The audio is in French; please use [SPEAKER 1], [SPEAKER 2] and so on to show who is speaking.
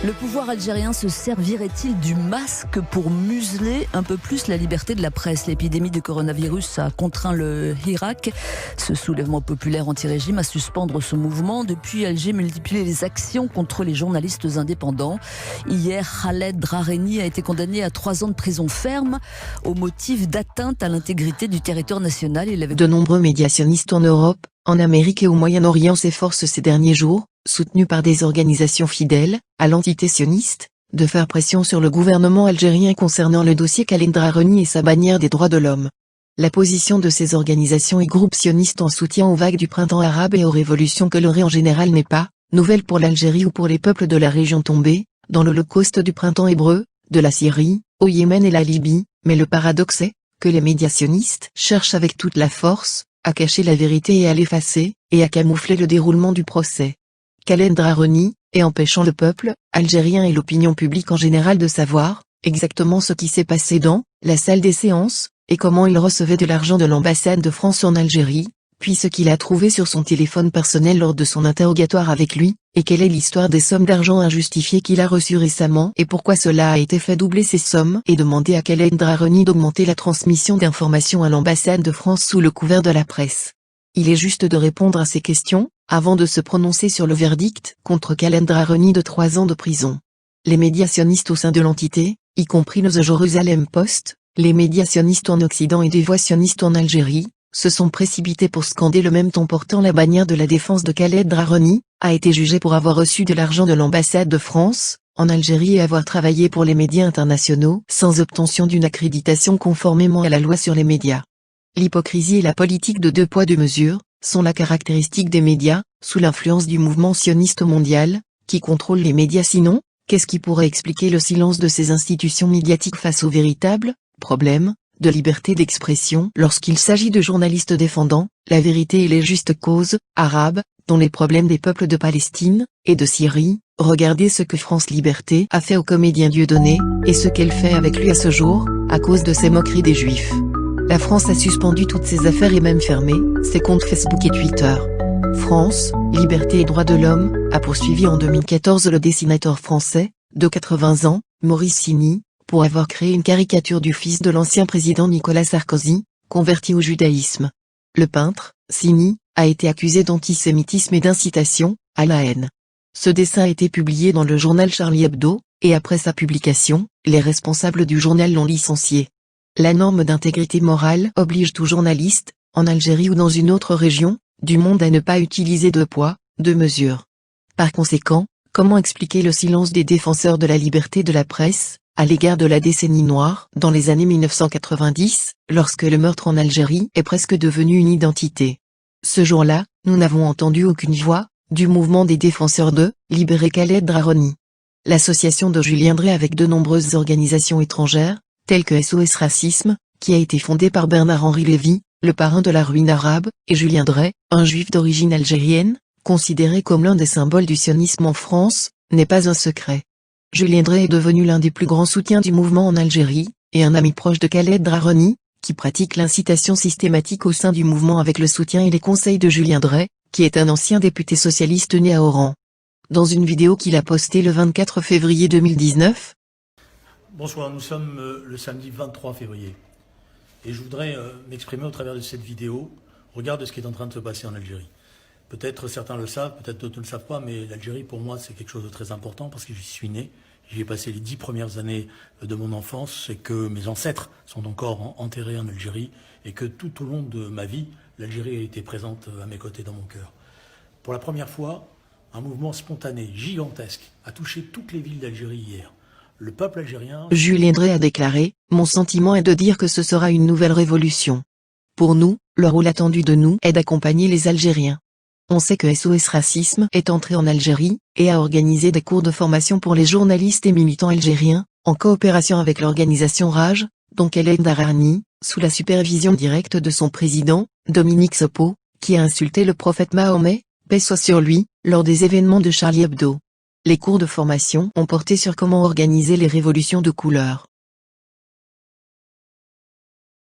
[SPEAKER 1] Le pouvoir algérien se servirait-il du masque pour museler un peu plus la liberté de la presse? L'épidémie de coronavirus a contraint le Hirak, ce soulèvement populaire anti-régime, à suspendre ce mouvement. Depuis, Alger multiplie les actions contre les journalistes indépendants. Hier, Khaled Drareni a été condamné à 3 ans de prison ferme au motif d'atteinte à l'intégrité du territoire national.
[SPEAKER 2] De nombreux médiationnistes en Europe, en Amérique et au Moyen-Orient s'efforcent ces derniers jours, soutenus par des organisations fidèles à l'entité sioniste, de faire pression sur le gouvernement algérien concernant le dossier Khaled Drareni et sa bannière des droits de l'homme. La position de ces organisations et groupes sionistes en soutien aux vagues du printemps arabe et aux révolutions colorées en général n'est pas nouvelle pour l'Algérie ou pour les peuples de la région tombés dans l'holocauste du printemps hébreu, de la Syrie, au Yémen et la Libye, mais le paradoxe est que les médias sionistes cherchent avec toute la force à cacher la vérité et à l'effacer, et à camoufler le déroulement du procès Khaled Drareni, et empêchant le peuple algérien et l'opinion publique en général de savoir exactement ce qui s'est passé dans la salle des séances, et comment il recevait de l'argent de l'ambassade de France en Algérie, puis ce qu'il a trouvé sur son téléphone personnel lors de son interrogatoire avec lui, et quelle est l'histoire des sommes d'argent injustifiées qu'il a reçues récemment et pourquoi cela a été fait doubler ces sommes, et demander à Khaled Drareni d'augmenter la transmission d'informations à l'ambassade de France sous le couvert de la presse. Il est juste de répondre à ces questions, avant de se prononcer sur le verdict contre Khaled Drareni de 3 ans de prison. Les médias sionistes au sein de l'entité, y compris le The Jerusalem Post, les médias sionistes en Occident et des voix sionistes en Algérie, se sont précipités pour scander le même ton portant la bannière de la défense de Khaled Drareni, a été jugé pour avoir reçu de l'argent de l'ambassade de France en Algérie et avoir travaillé pour les médias internationaux sans obtention d'une accréditation conformément à la loi sur les médias. L'hypocrisie et la politique de 2 poids 2 mesures sont la caractéristique des médias, sous l'influence du mouvement sioniste mondial, qui contrôle les médias. Sinon, qu'est-ce qui pourrait expliquer le silence de ces institutions médiatiques face au véritable problème de liberté d'expression lorsqu'il s'agit de journalistes défendant la vérité et les justes causes arabes, dont les problèmes des peuples de Palestine et de Syrie? Regardez ce que France Liberté a fait au comédien Dieudonné, et ce qu'elle fait avec lui à ce jour, à cause de ses moqueries des Juifs. La France a suspendu toutes ses affaires et même fermé ses comptes Facebook et Twitter. France, Liberté et Droits de l'Homme a poursuivi en 2014 le dessinateur français, de 80 ans, Maurice Sini, pour avoir créé une caricature du fils de l'ancien président Nicolas Sarkozy, converti au judaïsme. Le peintre, Sini, a été accusé d'antisémitisme et d'incitation à la haine. Ce dessin a été publié dans le journal Charlie Hebdo, et après sa publication, les responsables du journal l'ont licencié. La norme d'intégrité morale oblige tout journaliste, en Algérie ou dans une autre région du monde, à ne pas utiliser 2 poids, 2 mesures. Par conséquent, comment expliquer le silence des défenseurs de la liberté de la presse à l'égard de la décennie noire dans les années 1990, lorsque le meurtre en Algérie est presque devenu une identité? Ce jour-là, nous n'avons entendu aucune voix du mouvement des défenseurs de libérer Khaled Drareni. L'association de Julien Dray avec de nombreuses organisations étrangères, telles que SOS Racisme, qui a été fondée par Bernard-Henri Lévy, le parrain de la ruine arabe, et Julien Dray, un juif d'origine algérienne, considéré comme l'un des symboles du sionisme en France, n'est pas un secret. Julien Dray est devenu l'un des plus grands soutiens du mouvement en Algérie, et un ami proche de Khaled Drareni, qui pratique l'incitation systématique au sein du mouvement avec le soutien et les conseils de Julien Dray, qui est un ancien député socialiste né à Oran. Dans une vidéo qu'il a postée le 24 février 2019.
[SPEAKER 3] Bonsoir, nous sommes le samedi 23 février. Et je voudrais m'exprimer au travers de cette vidéo au regard de ce qui est en train de se passer en Algérie. Peut-être certains le savent, peut-être d'autres ne le savent pas, mais l'Algérie pour moi c'est quelque chose de très important parce que j'y suis né. J'y ai passé les 10 premières années de mon enfance et que mes ancêtres sont encore enterrés en Algérie et que tout au long de ma vie, l'Algérie a été présente à mes côtés dans mon cœur. Pour la première fois, un mouvement spontané, gigantesque, a touché toutes les villes d'Algérie hier. Le peuple algérien...
[SPEAKER 2] Julien Dray a déclaré « Mon sentiment est de dire que ce sera une nouvelle révolution. Pour nous, le rôle attendu de nous est d'accompagner les Algériens. On sait que SOS Racisme est entré en Algérie, et a organisé des cours de formation pour les journalistes et militants algériens, en coopération avec l'organisation RAJ, dont Khaled Drareni, sous la supervision directe de son président, Dominique Sopo, qui a insulté le prophète Mahomet, paix soit sur lui, lors des événements de Charlie Hebdo. Les cours de formation ont porté sur comment organiser les révolutions de couleur.